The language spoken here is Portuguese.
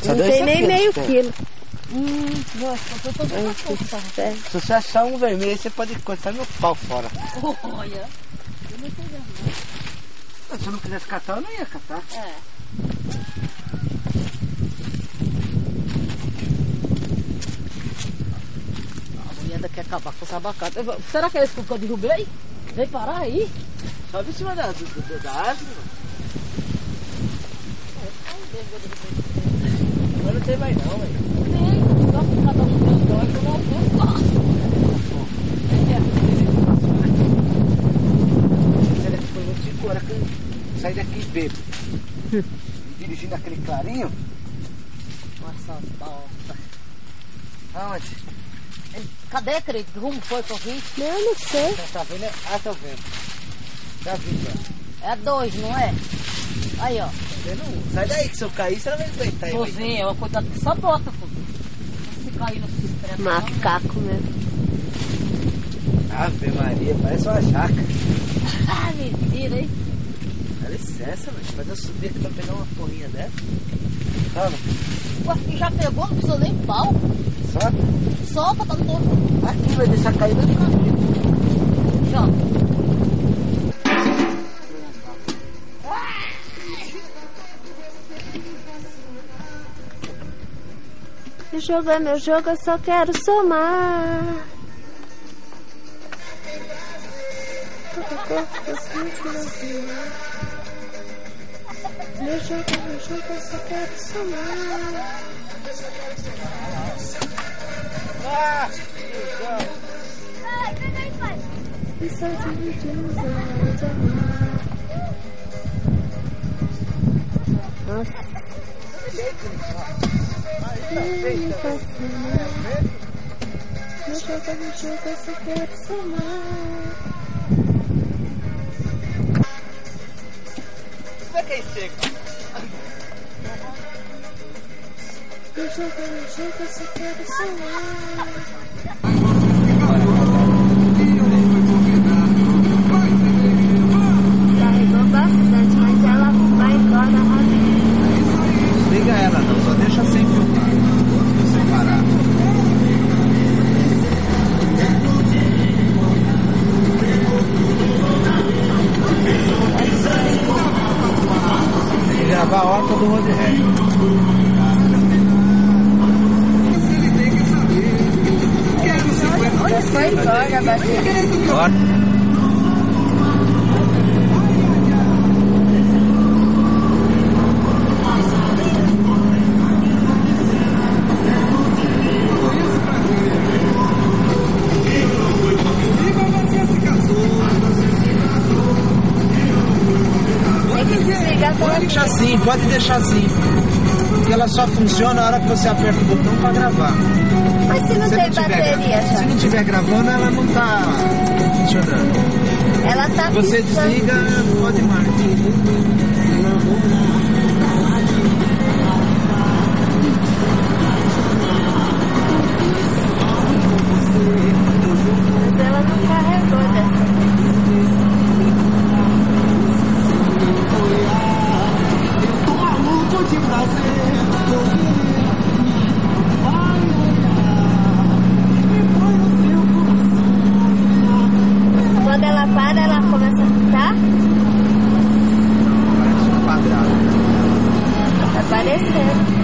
Não tem nem meio quilo. Nossa, eu tô toda força. Se você achar um vermelho, você pode cortar meu pau fora. Olha, eu não tô vendo. Se eu não quisesse catar, eu não ia catar. É. A mulher quer acabar com essa abacate. Será que é esse que eu derrubei? Vem parar aí? Sobe em cima da árvore, Mas não tem mais não, velho. Tem, só que cada um tem dois, eu não tenho quatro. Será que foi muito 5 horas que eu saí daqui bêbado? Dirigindo aquele clarinho? Nossa, bosta. Aonde? Cadê aquele rumo foi que eu vi? Eu não sei. Você tá vendo? Ah, tô vendo. Já vi, já. É 2, não é? Aí, ó. Tá vendo um? Sai daí que se eu cair, você não vai aguentar aí. Você é uma coisa que só bota, pô. Se cair no sistema. Macaco mesmo. Ave Maria, parece uma jaca. Ah, mentira, hein? Dá licença, mas mas eu subi aqui pra pegar uma porrinha dessa. Toma. Ué, e já pegou, não precisa nem pau. Só? Solta, tá todo. Aqui vai deixar cair, vai ficar aqui. Já. O jogo é meu jogo, eu só quero somar. Meu jogo é meu jogo, eu só quero somar. E só dividimos a hora de amar. Nossa. Me fascina. Meu jogo é meu jogo, eu só quero somar. Como é que é isso, Chico? Meu jogo é meu jogo, eu só quero somar. Carregou bastante, mas ela vai embora rapidinho. Liga ela não, só deixa sem filtrar. Sem parar. Tem que gravar a horta do Roderé. Olha, foi embora, bateu. Horta. Pode deixar assim, porque ela só funciona na hora que você aperta o botão para gravar. Mas se não tem bateria, já? Se não estiver gravando, ela não está funcionando. Ela tá Você piscando. desliga, pode mais. Mas ela não carregou dessa vez. Quando ela para, ela começa a ficar? Parece um quadrado. Tá parecendo.